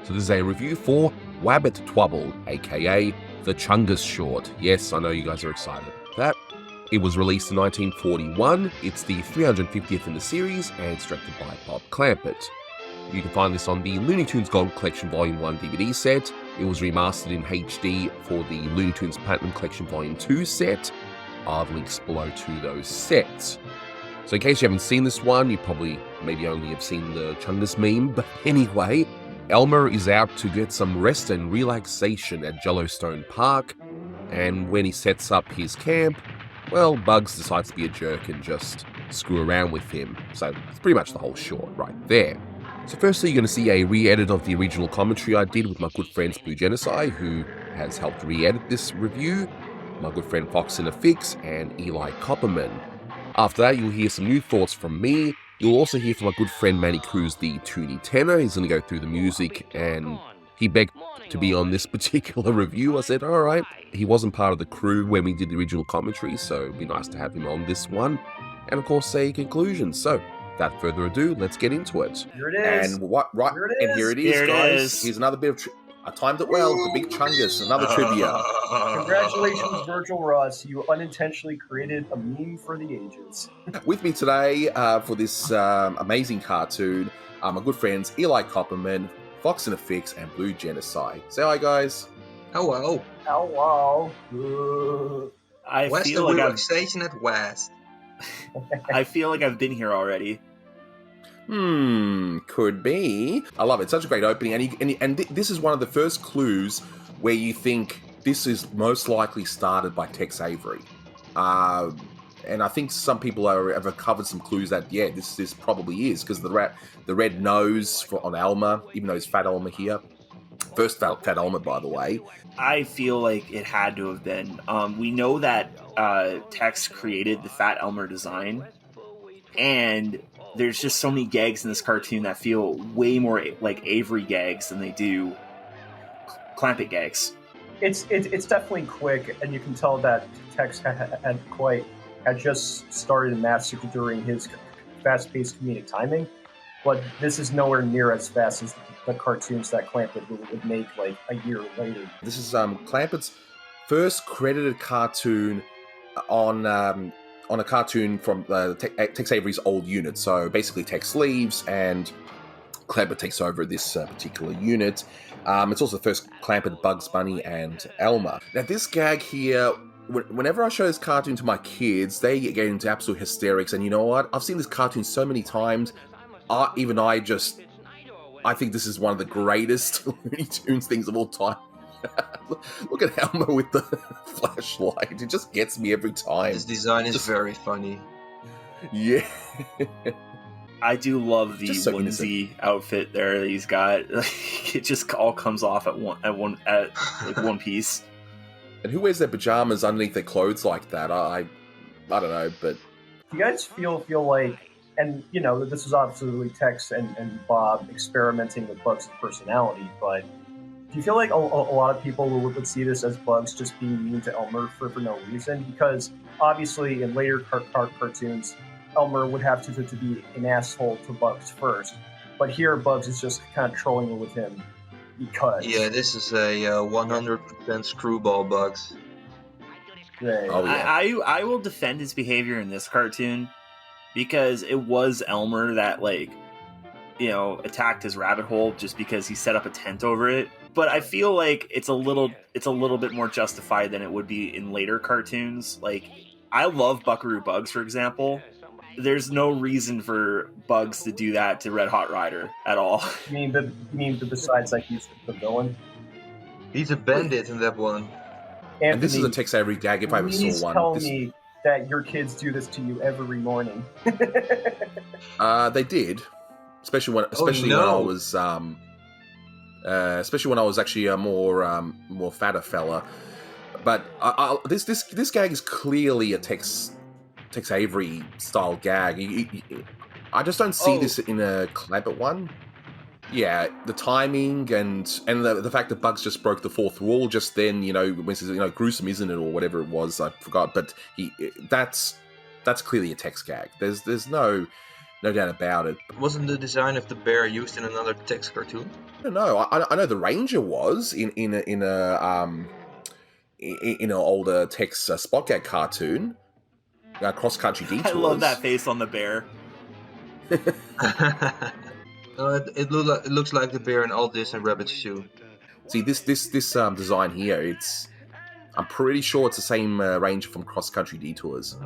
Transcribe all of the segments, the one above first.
So this is a review for Wabbit Twouble, aka the Chungus short. Yes, I know you guys are excited about that. It was released in 1941, it's the 350th in the series, and it's directed by Bob Clampett. You can find this on the Looney Tunes Gold Collection Volume 1 DVD set. It was remastered in HD for the Looney Tunes Platinum Collection Volume 2 set. I'll have links below to those sets. So in case you haven't seen this one, you probably maybe only have seen the Chungus meme, but anyway, Elmer is out to get some rest and relaxation at Yellowstone Park, and when he sets up his camp, well, Bugs decides to be a jerk and just screw around with him. So it's pretty much the whole short right there. So firstly, you're going to see a re-edit of the original commentary I did with my good friends Blue Genocide, who has helped re-edit this review, my good friend Fox in a Fix, and Eli Copperman. After that, you'll hear some new thoughts from me. You'll also hear from my good friend Manny, who's the Toonie tenor. He's going to go through the music, and he begged to be on this particular review. I said, all right. He wasn't part of the crew when we did the original commentary, so it'd be nice to have him on this one. And of course, say conclusion. So, without further ado, let's get into it. Here it is. And what? Right, here it is. And here it is, Here it guys. is. Here's another bit of. I timed it well. The big Chungus, another trivia. Congratulations, Virgil Ross. You unintentionally created a meme for the ages. With me today for this amazing cartoon are my good friends Eli Copperman, Fox in a Fix, and Blue Genocide. Say hi, guys. Hello. Hello. I West feel of like West Station at West. I feel like I've been here already. Could be. I love it. It's such a great opening, and this is one of the first clues where you think this is most likely started by Tex Avery. And I think some people have covered some clues that this probably is, because the red nose on Elmer, even though it's Fat Elmer here. First Fat Elmer, by the way. I feel like it had to have been. We know that Tex created the Fat Elmer design, and there's just so many gags in this cartoon that feel way more like Avery gags than they do Clampett gags. It's definitely quick, and you can tell that Tex had just started Massacre during his fast-paced comedic timing, but this is nowhere near as fast as the cartoons that Clampett would make like a year later. This is Clampett's first credited cartoon on a cartoon from Tex Avery's old unit. So basically Tex leaves and Clampett takes over this particular unit. It's also the first Clampett, Bugs Bunny, and Elmer. Now this gag here, whenever I show this cartoon to my kids, they get into absolute hysterics. And you know what? I've seen this cartoon so many times. I think this is one of the greatest Looney Tunes things of all time. Look at Elmer with the flashlight. It just gets me every time. His design is very funny. Yeah. I do love the so onesie outfit there that he's got. It just all comes off at one piece. And who wears their pajamas underneath their clothes like that? I don't know, but Do you guys feel like, and you know, this is obviously Tex and Bob experimenting with Bugs' personality, but do you feel like a lot of people would see this as Bugs just being mean to Elmer for no reason? Because obviously in later cartoons, Elmer would have to be an asshole to Bugs first. But here Bugs is just kind of trolling with him because... Yeah, this is a 100% screwball Bugs. Right. Oh, yeah. I will defend his behavior in this cartoon because it was Elmer that attacked his rabbit hole just because he set up a tent over it. But I feel like it's a little bit more justified than it would be in later cartoons. Like, I love Buckaroo Bugs, for example. There's no reason for Bugs to do that to Red Hot Rider at all. You mean besides like he's the villain? He's a bandit in that one. Anthony, and this is a Tex Avery gag if I ever please saw one. tell me that your kids do this to you every morning. They did, especially when I was especially when I was actually a more fatter fella. But this gag is clearly a Tex Avery style gag. I just don't see this in a Clampett one. Yeah, the timing and the fact that Bugs just broke the fourth wall just then, when he says, gruesome, isn't it, or whatever it was, I forgot. But that's clearly a Tex gag. There's no No doubt about it. Wasn't the design of the bear used in another Tex cartoon? I don't know. I know the Ranger was in an older Tex Spot Gag cartoon, Cross Country Detours. I love that face on the bear. No, it looks like the bear in all this and Rabbit's shoe. See this design here. I'm pretty sure it's the same Ranger from Cross Country Detours.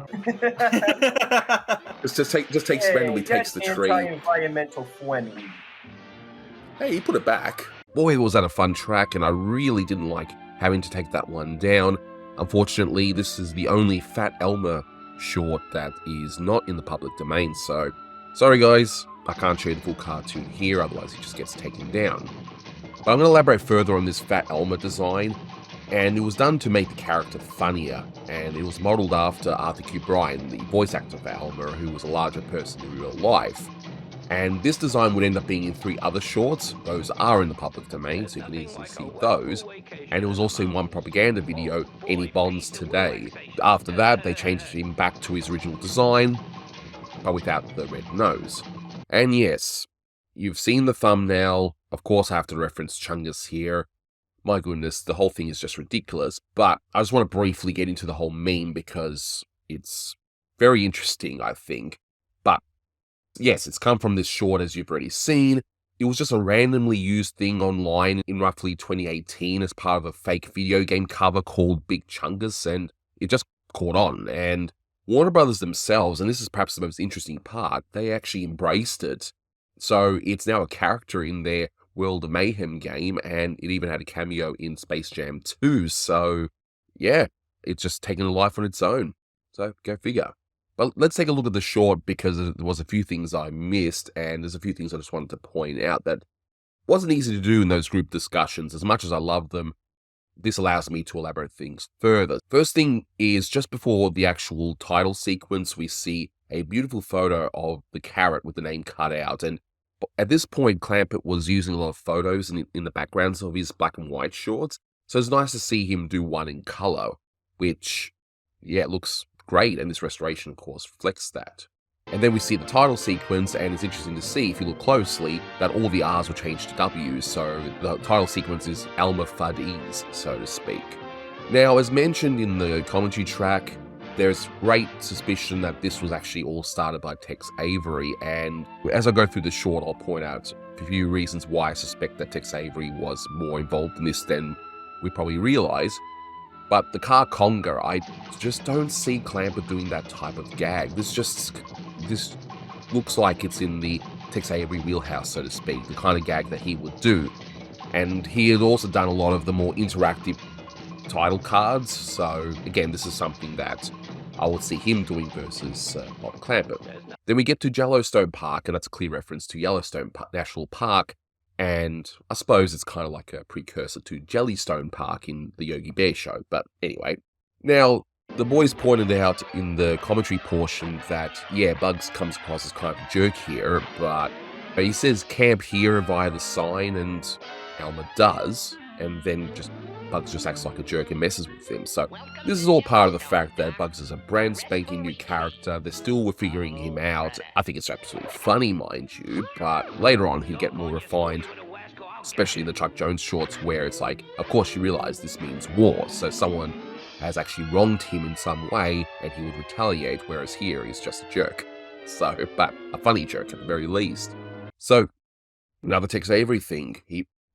just randomly takes the tree. Anti-environmental friendly. Hey, he put it back. Boy, was that a fun track, and I really didn't like having to take that one down. Unfortunately, this is the only Fat Elmer short that is not in the public domain, so sorry guys, I can't show you the full cartoon here, otherwise it just gets taken down. But I'm going to elaborate further on this Fat Elmer design, and it was done to make the character funnier, and it was modelled after Arthur Q. Bryan, the voice actor for Elmer, who was a larger person in real life. And this design would end up being in 3 other shorts. Those are in the public domain, so you can easily see those. And it was also in one propaganda video, Any Bonds Today. After that, they changed him back to his original design, but without the red nose. And yes, you've seen the thumbnail. Of course, I have to reference Chungus here. My goodness, the whole thing is just ridiculous. But I just want to briefly get into the whole meme because it's very interesting, I think. But yes, it's come from this short, as you've already seen. It was just a randomly used thing online in roughly 2018 as part of a fake video game cover called Big Chungus, and it just caught on. And Warner Brothers themselves, and this is perhaps the most interesting part, they actually embraced it. So it's now a character in their World of Mayhem game, and it even had a cameo in Space Jam 2. So yeah, it's just taken a life on its own. So go figure. But let's take a look at the short, because there was a few things I missed, and there's a few things I just wanted to point out that wasn't easy to do in those group discussions. As much as I love them, this allows me to elaborate things further. First thing is, just before the actual title sequence, we see a beautiful photo of the carrot with the name cut out. And at this point, Clampett was using a lot of photos in the backgrounds of his black and white shorts. So it's nice to see him do one in color, which, yeah, it looks great, and this restoration, of course, reflects that. And then we see the title sequence, and it's interesting to see, if you look closely, that all the R's were changed to W's, so the title sequence is Elmer Fudd E's, so to speak. Now, as mentioned in the commentary track, there's great suspicion that this was actually all started by Tex Avery, and as I go through the short, I'll point out a few reasons why I suspect that Tex Avery was more involved in this than we probably realize. But the car conga, I just don't see Clampett doing that type of gag. This looks like it's in the Tex Avery wheelhouse, so to speak, the kind of gag that he would do. And he had also done a lot of the more interactive title cards, so again, this is something that I would see him doing versus Bob Clampett. Then we get to Yellowstone Park, and that's a clear reference to Yellowstone National Park. And I suppose it's kind of like a precursor to Jellystone Park in the Yogi Bear show. But anyway, now the boys pointed out in the commentary portion that, yeah, Bugs comes across as kind of a jerk here, but he says camp here via the sign, and Elmer does, and then Bugs just acts like a jerk and messes with him. So this is all part of the fact that Bugs is a brand spanking new character. They're still figuring him out. I think it's absolutely funny, mind you, but later on he'll get more refined, especially in the Chuck Jones shorts, where it's like, of course you realize this means war, so someone has actually wronged him in some way and he would retaliate, whereas here he's just a jerk. So, but a funny jerk at the very least. So, another Tex Avery thing,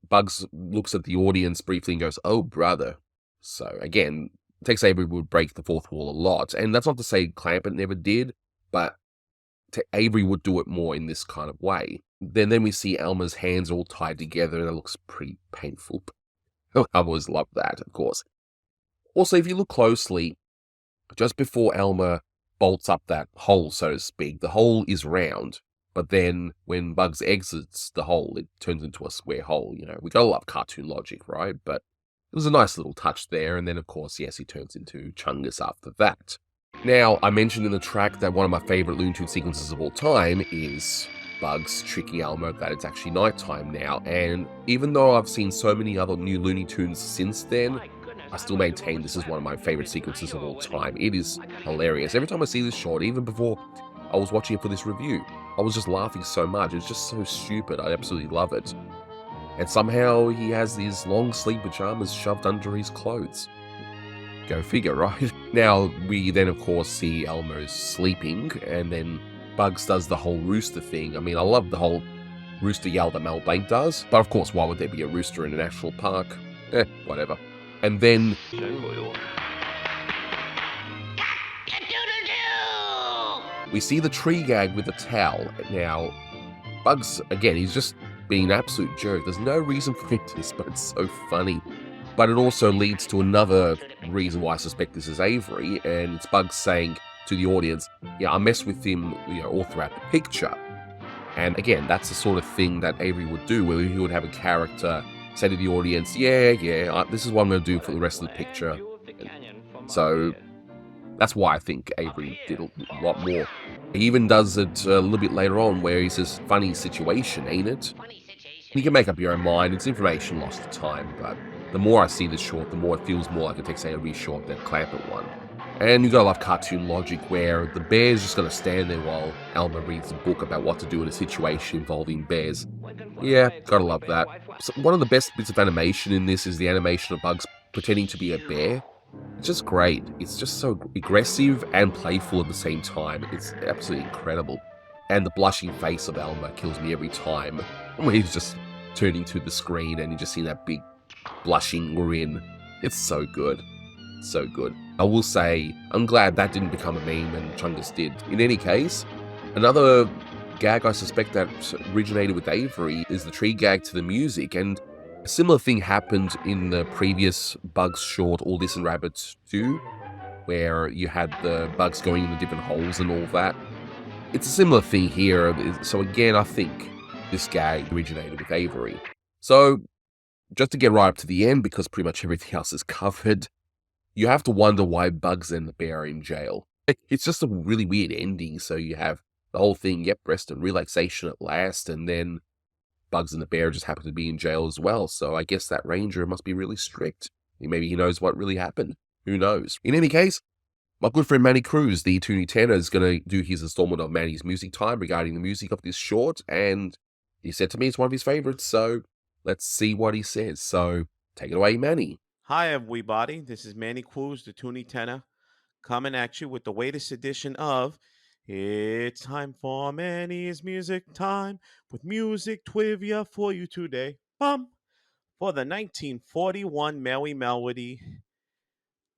Bugs looks at the audience briefly and goes, "Oh, brother." So again, Tex Avery would break the fourth wall a lot. And that's not to say Clampett never did, but Avery would do it more in this kind of way. Then we see Elmer's hands all tied together, and it looks pretty painful. I always love that, of course. Also, if you look closely, just before Elmer bolts up that hole, so to speak, the hole is round. But then when Bugs exits the hole, it turns into a square hole. You know, we gotta love cartoon logic, right? But it was a nice little touch there. And then, of course, yes, he turns into Chungus after that. Now, I mentioned in the track that one of my favorite Looney Tunes sequences of all time is Bugs tricking Elmer that it's actually nighttime now. And even though I've seen so many other new Looney Tunes since then, I still maintain this is one of my favorite sequences of all time. It is hilarious. Every time I see this short, even before I was watching it for this review, I was just laughing so much. It's just so stupid. I absolutely love it. And somehow he has these long sleeve pajamas shoved under his clothes. Go figure, right? Now, we then of course see Elmer sleeping, and then Bugs does the whole rooster thing. I mean, I love the whole rooster yell that Mel Blanc does, but of course, why would there be a rooster in a national park? Whatever. And then we see the tree gag with the towel. Now, Bugs, again, he's just being an absolute jerk. There's no reason for this, but it's so funny. But it also leads to another reason why I suspect this is Avery, and it's Bugs saying to the audience, yeah, I mess with him, all throughout the picture. And again, that's the sort of thing that Avery would do, where he would have a character say to the audience, this is what I'm going to do for the rest of the picture. So that's why I think Avery did a lot more. He even does it a little bit later on, where he says, funny situation, ain't it? You can make up your own mind. It's information lost to time, but the more I see this short, the more it feels more like a Tex Avery short than Clampett one. And you gotta love cartoon logic, where the bear's just gonna stand there while Elmer reads a book about what to do in a situation involving bears. Yeah, gotta love that. So one of the best bits of animation in this is the animation of Bugs pretending to be a bear. It's just great. It's just so aggressive and playful at the same time. It's absolutely incredible. And the blushing face of Elmer kills me every time, when he's just turning to the screen and you just see that big blushing grin. It's so good. So good. I will say, I'm glad that didn't become a meme and Chungus did. In any case, another gag I suspect that originated with Avery is the tree gag to the music, and a similar thing happened in the previous Bugs short, All This and Rabbits 2, where you had the bugs going in the different holes and all that. It's a similar thing here, so again, I think this gag originated with Avery. So, just to get right up to the end, because pretty much everything else is covered, you have to wonder why Bugs and the bear are in jail. It's just a really weird ending, so you have the whole thing, rest and relaxation at last, and then Bugs and the bear just happen to be in jail as well, so I guess that ranger must be really strict. Maybe he knows what really happened. Who knows? In any case, my good friend Manny Cruz, the Toonie Tenor, is going to do his installment of Manny's Music Time regarding the music of this short, and he said to me it's one of his favorites, so let's see what he says. So, take it away, Manny. Hi, everybody. This is Manny Cruz, the Toonie Tenor, coming at you with the latest edition of It's Time for Manny's Music Time, with music trivia for you today. For the 1941 Merry Melody,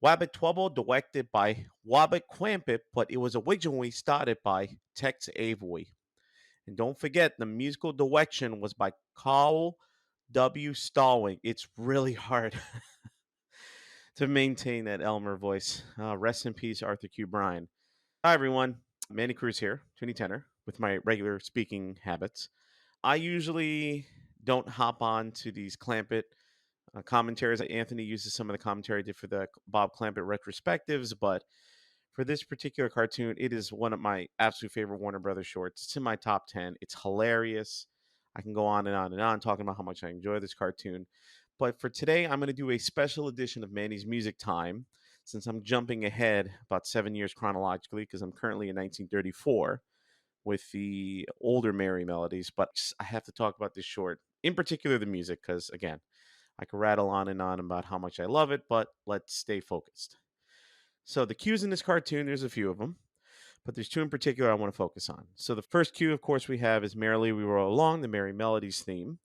Wabbit Twouble, directed by Wabbit Clampett, but it was originally started by Tex Avery. And don't forget, the musical direction was by Carl W. Starling. It's really hard to maintain that Elmer voice. Rest in peace, Arthur Q. Bryan. Hi, everyone. Manny Cruz here, Toonie Tenor, with my regular speaking habits. I usually don't hop on to these Clampett commentaries. Anthony uses some of the commentary I did for the Bob Clampett retrospectives, but for this particular cartoon, it is one of my absolute favorite Warner Brothers shorts. It's in my top 10. It's hilarious. I can go on and on and on talking about how much I enjoy this cartoon. But for today, I'm going to do a special edition of Manny's Music Time, since I'm jumping ahead about 7 years chronologically, because I'm currently in 1934 with the older Merry Melodies. But I have to talk about this short, in particular the music, because, again, I could rattle on and on about how much I love it, but let's stay focused. So the cues in this cartoon, there's a few of them, but there's two in particular I want to focus on. So the first cue, of course, we have is Merrily We Roll Along, the Merry Melodies theme,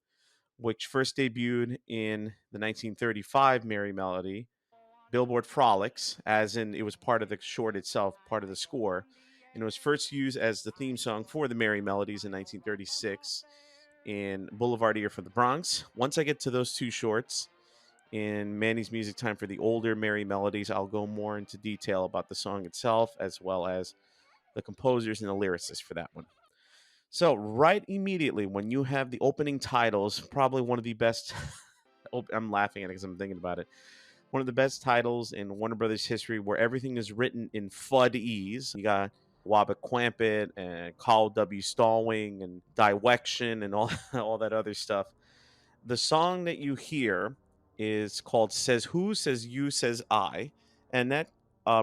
which first debuted in the 1935 Merry Melody, Billboard Frolics, as in it was part of the short itself, part of the score, and it was first used as the theme song for the Merry Melodies in 1936 in Boulevard Ear for the Bronx. Once I get to those two shorts, in Manny's Music Time for the older Merry Melodies, I'll go more into detail about the song itself, as well as the composers and the lyricists for that one. So, right immediately when you have the opening titles, probably one of the best. I'm laughing at it because I'm thinking about it. One of the best titles in Warner Brothers history, where everything is written in Fudd-ese. You got Wabbit Clampett and Carl W. Starling and Direction and all that other stuff. The song that you hear is called Says Who, Says You, Says I. And that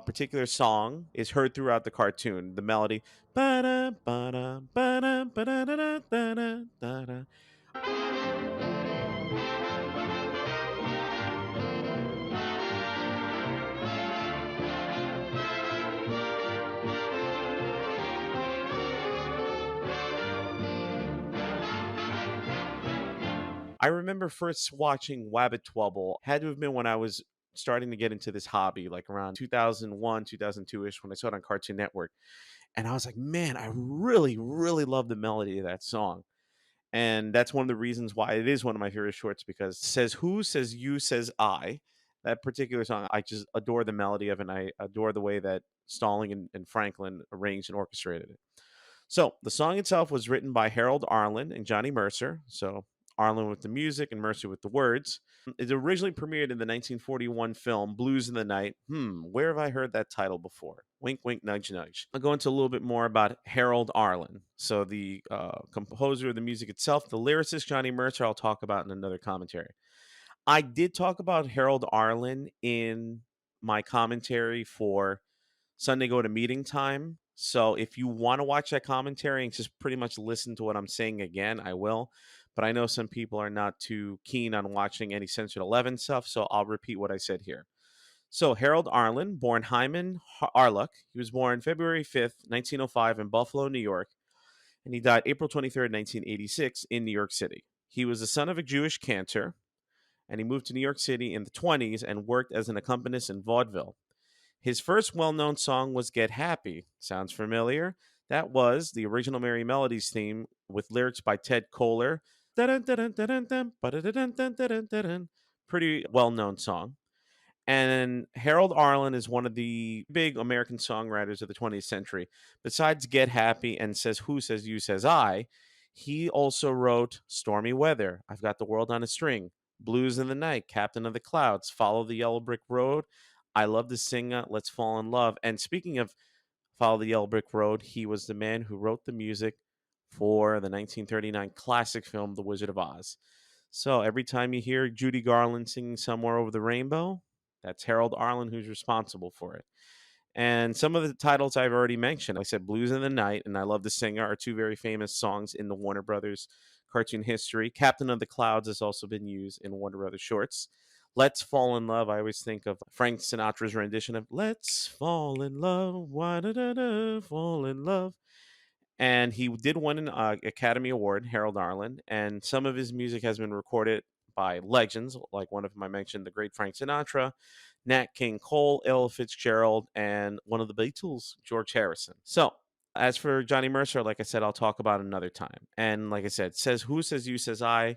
particular song is heard throughout the cartoon. The melody. Ba-da, ba-da, ba-da, ba-da-da-da, da-da, da-da. I remember first watching Wabbit Twouble. Had to have been when I was starting to get into this hobby, like around 2001, 2002 ish, when I saw it on Cartoon Network. And I was like, man, I really, really love the melody of that song. And that's one of the reasons why it is one of my favorite shorts, because says who, says you, says I. That particular song, I just adore the melody of it, and I adore the way that Stalling and Franklin arranged and orchestrated it. So the song itself was written by Harold Arlen and Johnny Mercer. So Arlen with the music and Mercer with the words. It originally premiered in the 1941 film Blues in the Night. Where have I heard that title before? Wink, wink, nudge, nudge. I'll go into a little bit more about Harold Arlen. So the composer of the music itself, the lyricist Johnny Mercer, I'll talk about in another commentary. I did talk about Harold Arlen in my commentary for Sunday Go to Meeting Time. So if you want to watch that commentary and just pretty much listen to what I'm saying again, I will. But I know some people are not too keen on watching any Censored 11 stuff, so I'll repeat what I said here. So Harold Arlen, born Hyman Arluck, he was born February 5th, 1905 in Buffalo, New York, and he died April 23rd, 1986 in New York City. He was the son of a Jewish cantor, and he moved to New York City in the 20s and worked as an accompanist in vaudeville. His first well-known song was Get Happy. Sounds familiar? That was the original Merry Melodies theme with lyrics by Ted Koehler. Pretty well-known song. And Harold Arlen is one of the big American songwriters of the 20th century. Besides Get Happy and Says Who, Says You, Says I, he also wrote Stormy Weather, I've Got the World on a String, Blues in the Night, Captain of the Clouds, Follow the Yellow Brick Road, I Love to Sing, Let's Fall in Love. And speaking of Follow the Yellow Brick Road, he was the man who wrote the music for the 1939 classic film The Wizard of Oz. So every time you hear Judy Garland singing Somewhere Over the Rainbow, that's Harold Arlen who's responsible for it. And some of the titles I've already mentioned, I said Blues in the Night and I Love the Singer are two very famous songs in the Warner Brothers cartoon history. Captain of the Clouds has also been used in Warner Brothers shorts. Let's Fall in Love, I always think of Frank Sinatra's rendition of Let's Fall in Love, why-da-da-da, fall in love. And he did win an Academy Award, Harold Arlen, and some of his music has been recorded by legends, like one of them I mentioned, the great Frank Sinatra, Nat King Cole, Ella Fitzgerald, and one of the Beatles, George Harrison. So, as for Johnny Mercer, like I said, I'll talk about another time. And like I said, Says Who, Says You, Says I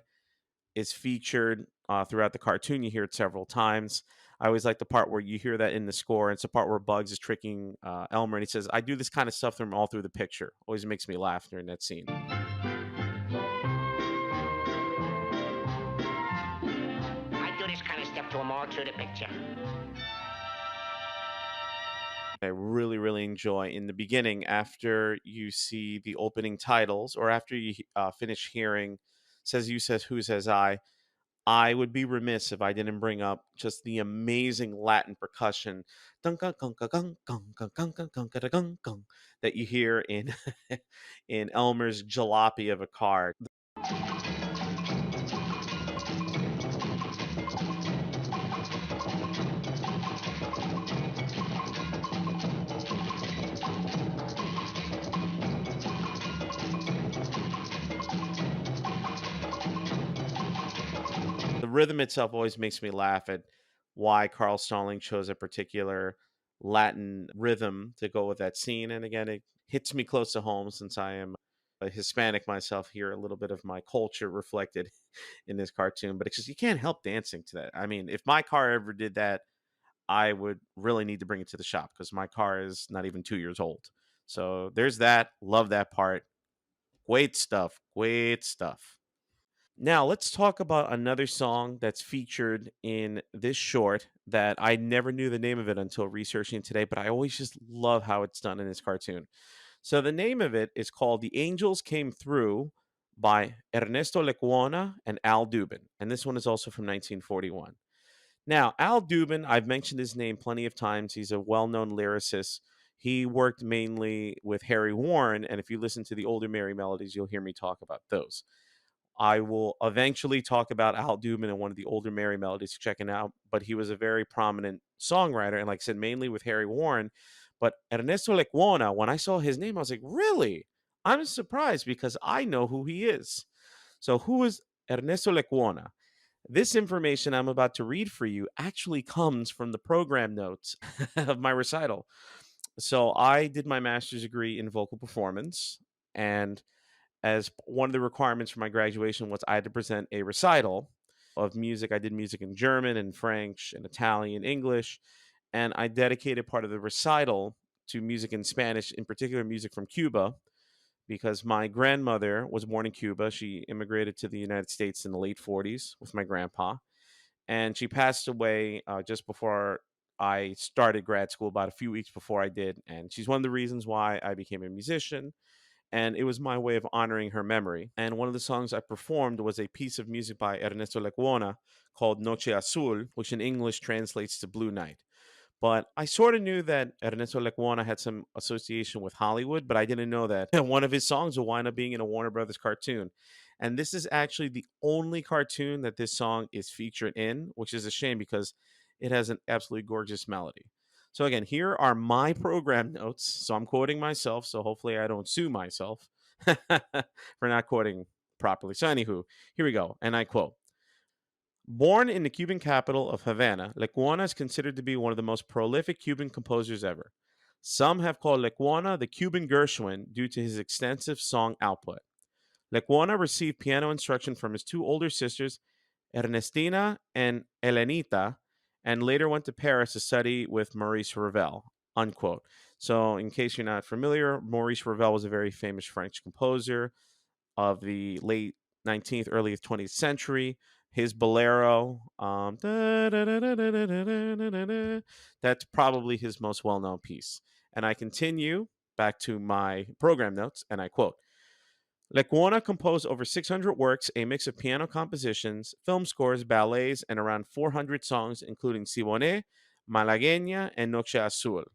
is featured throughout the cartoon. You hear it several times. I always like the part where you hear that in the score. It's the part where Bugs is tricking Elmer, and he says, I do this kind of stuff from all through the picture. Always makes me laugh during that scene. I do this kind of stuff to them all through the picture. I really, really enjoy in the beginning, after you see the opening titles, or after you finish hearing Says You, Says Who, Says I would be remiss if I didn't bring up just the amazing Latin percussion that you hear in in Elmer's Jalopy of a Car. The rhythm itself always makes me laugh at why Carl Stalling chose a particular Latin rhythm to go with that scene. And again, it hits me close to home since I am a Hispanic myself here, a little bit of my culture reflected in this cartoon. But it's just, you can't help dancing to that. I mean, if my car ever did that, I would really need to bring it to the shop, because my car is not even 2 years old. So there's that. Love that part. Great stuff. Great stuff. Now, let's talk about another song that's featured in this short that I never knew the name of it until researching today, but I always just love how it's done in this cartoon. So, the name of it is called The Angels Came Through by Ernesto Lecuona and Al Dubin. And this one is also from 1941. Now, Al Dubin, I've mentioned his name plenty of times. He's a well known lyricist. He worked mainly with Harry Warren, and if you listen to the older Merry Melodies, you'll hear me talk about those. I will eventually talk about Al Dubin and one of the older Merry Melodies, check it out. But he was a very prominent songwriter, and like I said, mainly with Harry Warren. But Ernesto Lecuona, when I saw his name, I was like, really? I'm surprised because I know who he is. So, who is Ernesto Lecuona? This information I'm about to read for you actually comes from the program notes of my recital. So, I did my master's degree in vocal performance, and as one of the requirements for my graduation was I had to present a recital of music. I did music in German and French and Italian, English, and I dedicated part of the recital to music in Spanish, in particular music from Cuba, because my grandmother was born in Cuba. She immigrated to the United States in the late 40s with my grandpa, and she passed away just before I started grad school, about a few weeks before I did. And she's one of the reasons why I became a musician, and it was my way of honoring her memory. And one of the songs I performed was a piece of music by Ernesto Lecuona called Noche Azul, which in English translates to Blue Night. But I sort of knew that Ernesto Lecuona had some association with Hollywood, but I didn't know that one of his songs will wind up being in a Warner Brothers cartoon. And this is actually the only cartoon that this song is featured in, which is a shame because it has an absolutely gorgeous melody. So again, here are my program notes. So I'm quoting myself, so hopefully I don't sue myself for not quoting properly. So anywho, here we go. And I quote: Born in the Cuban capital of Havana, Lecuona is considered to be one of the most prolific Cuban composers ever. Some have called Lecuona the Cuban Gershwin due to his extensive song output. Lecuona received piano instruction from his two older sisters, Ernestina and Elenita, and later went to Paris to study with Maurice Ravel. Unquote. So, in case you're not familiar, Maurice Ravel was a very famous French composer of the late 19th, early 20th century. His bolero, that's probably his most well known piece. And I continue back to my program notes, and I quote: Lecuona composed over 600 works, a mix of piano compositions, film scores, ballets, and around 400 songs, including Siboney, Malagueña, and Noche Azul.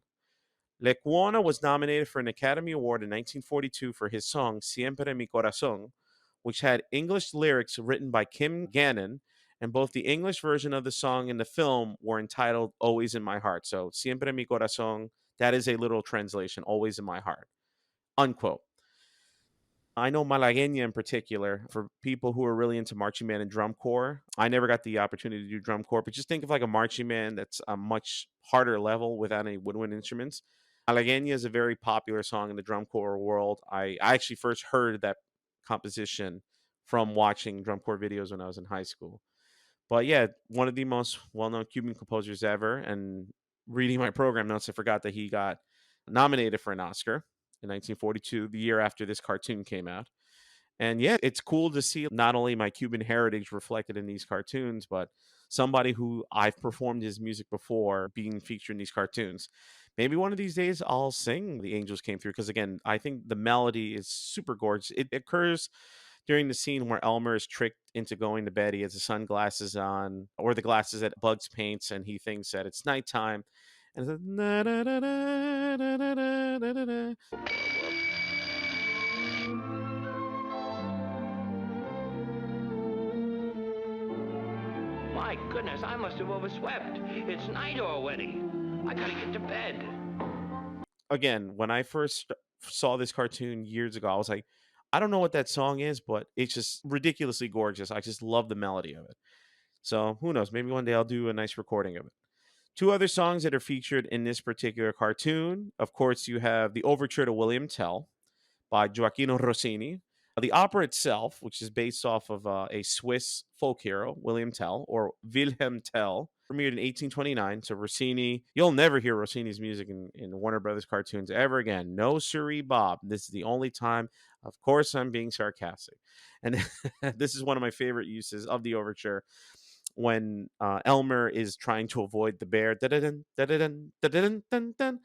Lecuona was nominated for an Academy Award in 1942 for his song Siempre Mi Corazón, which had English lyrics written by Kim Gannon, and both the English version of the song and the film were entitled Always in My Heart. So, Siempre Mi Corazón, that is a literal translation, Always in My Heart. Unquote. I know Malagueña in particular, for people who are really into marching band and drum corps. I never got the opportunity to do drum corps, but just think of like a marching band that's a much harder level without any woodwind instruments. Malagueña is a very popular song in the drum corps world. I actually first heard that composition from watching drum corps videos when I was in high school. But yeah, one of the most well-known Cuban composers ever. And reading my program notes, I forgot that he got nominated for an Oscar in 1942, the year after this cartoon came out. And yeah, it's cool to see not only my Cuban heritage reflected in these cartoons, but somebody who I've performed his music before being featured in these cartoons. Maybe one of these days I'll sing The Angels Came Through, because again, I think the melody is super gorgeous. It occurs during the scene where Elmer is tricked into going to bed. He has the sunglasses on, or the glasses that Bugs paints, and he thinks that it's nighttime. And it's My goodness, I must have overslept. It's night already. I gotta get to bed. Again, when I first saw this cartoon years ago, I was like, I don't know what that song is, but it's just ridiculously gorgeous. I just love the melody of it. So who knows? Maybe one day I'll do a nice recording of it. Two other songs that are featured in this particular cartoon. Of course, you have the Overture to William Tell by Gioacchino Rossini. The opera itself, which is based off of a Swiss folk hero, William Tell, or Wilhelm Tell, premiered in 1829. So Rossini, you'll never hear Rossini's music in Warner Brothers cartoons ever again. No siree, Bob. This is the only time. Of course, I'm being sarcastic. And this is one of my favorite uses of the overture, when Elmer is trying to avoid the bear. Da-da-dun, da-da-dun, da-da-dun, dun-dun.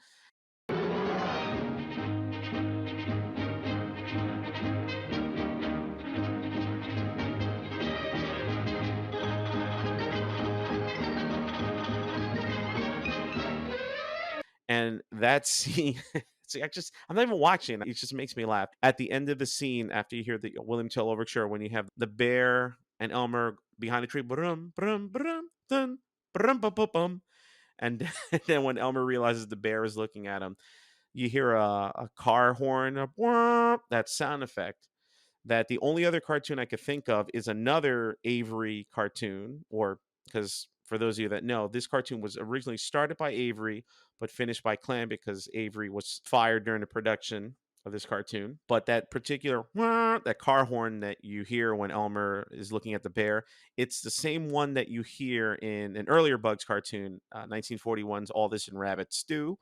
And that scene, see, I'm not even watching. It just makes me laugh. At the end of the scene, after you hear the William Tell Overture, when you have the bear and Elmer behind the tree, brum, brum, brum, dun, brum, bum, bum, bum. And then when Elmer realizes the bear is looking at him, you hear a car horn, that sound effect. That the only other cartoon I could think of is another Avery cartoon, or because for those of you that know, this cartoon was originally started by Avery, but finished by Clampett because Avery was fired during the production of this cartoon. But that particular that car horn that you hear when Elmer is looking at the bear, it's the same one that you hear in an earlier Bugs cartoon, 1941's All This in Rabbit Stew.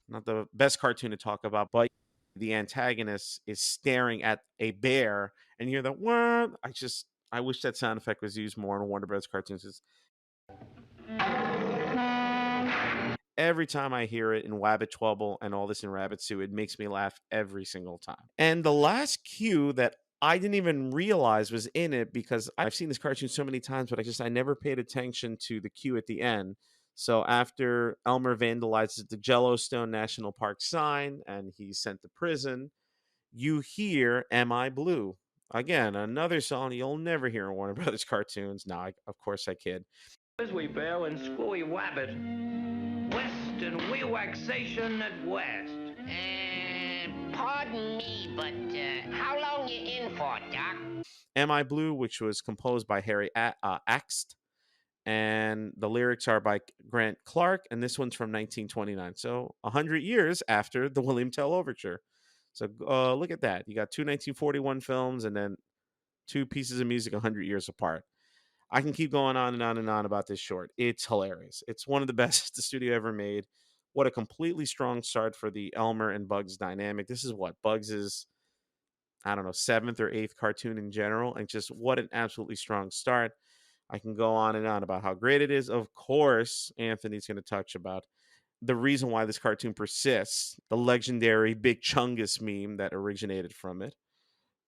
Not the best cartoon to talk about, but the antagonist is staring at a bear, and you hear the what? I wish that sound effect was used more in Warner Bros. Cartoons. Every time I hear it in Wabbit, Twouble, and All This in Rabbit Stew, it makes me laugh every single time. And the last cue that I didn't even realize was in it, because I've seen this cartoon so many times, but I never paid attention to the cue at the end. So after Elmer vandalizes the Yellowstone National Park sign and he's sent to prison, you hear "Am I Blue?" Again, another song you'll never hear in Warner Brothers cartoons. No, of course I kid. We bear and Screwy Wabbit. West and relaxation at West. Pardon me, but how long you in for, Doc? "Am I Blue?" which was composed by Harry Axt, and the lyrics are by Grant Clark, and this one's from 1929. So 100 years after the William Tell Overture. So look at that. You got two 1941 films and then two pieces of music 100 years apart. I can keep going on and on and on about this short. It's hilarious. It's one of the best the studio ever made. What a completely strong start for the Elmer and Bugs dynamic. This is what Bugs is, I don't know, 7th or 8th cartoon in general. And just what an absolutely strong start. I can go on and on about how great it is. Of course, Anthony's going to touch about the reason why this cartoon persists, the legendary Big Chungus meme that originated from it.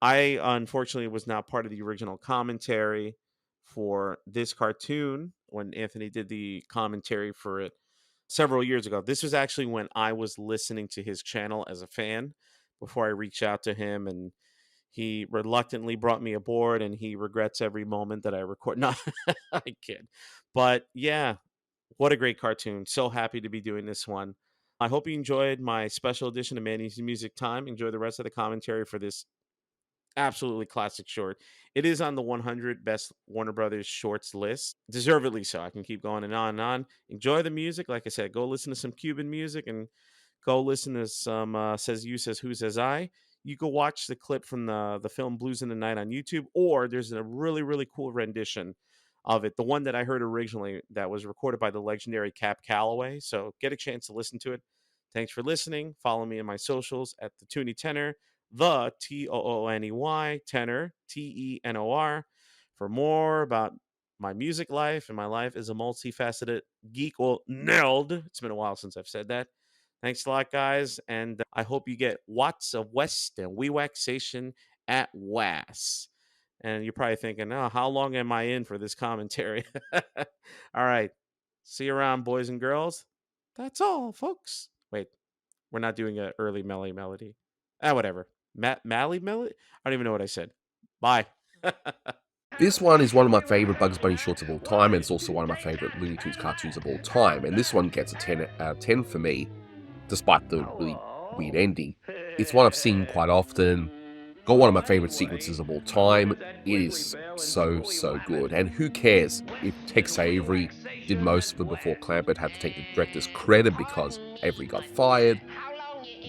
I, unfortunately, was not part of the original commentary for this cartoon when Anthony did the commentary for it several years ago. This was actually when I was listening to his channel as a fan before I reached out to him, and he reluctantly brought me aboard, and he regrets every moment that I record. No, I kid. But yeah, what a great cartoon. So happy to be doing this one. I hope you enjoyed my special edition of Manny's Music Time. Enjoy the rest of the commentary for this absolutely classic short. It is on the 100 best Warner Brothers shorts list. Deservedly so. I can keep going and on and on. Enjoy the music. Like I said, go listen to some Cuban music and go listen to some Says You, Says Who, Says I. You can watch the clip from the film Blues in the Night on YouTube, or there's a really, really cool rendition of it. The one that I heard originally that was recorded by the legendary Cap Calloway. So get a chance to listen to it. Thanks for listening. Follow me on my socials at the Tooney Tenor, the Tooney Tenor, Tenor, for more about my music life and my life as a multifaceted geek or nerd. It's been a while since I've said that. Thanks a lot, guys, and I hope you get watts of West and Wewaxation at WAS. And you're probably thinking, oh, how long am I in for this commentary? All right. See you around, boys and girls. That's all, folks. Wait, we're not doing an early melody. Whatever. Mally melody? I don't even know what I said. Bye. This one is one of my favorite Bugs Bunny shorts of all time, and it's also one of my favorite Looney Tunes cartoons of all time. And this one gets a 10 out of 10 for me, despite the really weird ending. It's one I've seen quite often. Got one of my favorite sequences of all time. It is so, so good. And who cares if Tex Avery did most of it before Clampett had to take the director's credit because Avery got fired.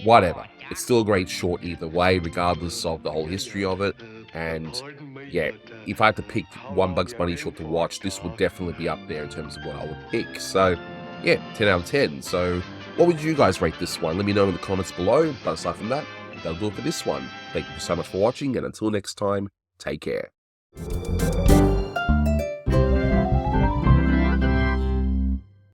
Whatever. It's still a great short either way, regardless of the whole history of it. And yeah, if I had to pick one Bugs Bunny short to watch, this would definitely be up there in terms of what I would pick. So yeah, 10 out of 10. So what would you guys rate this one? Let me know in the comments below. But aside from that, that'll do it for this one. Thank you so much for watching, and until next time, take care.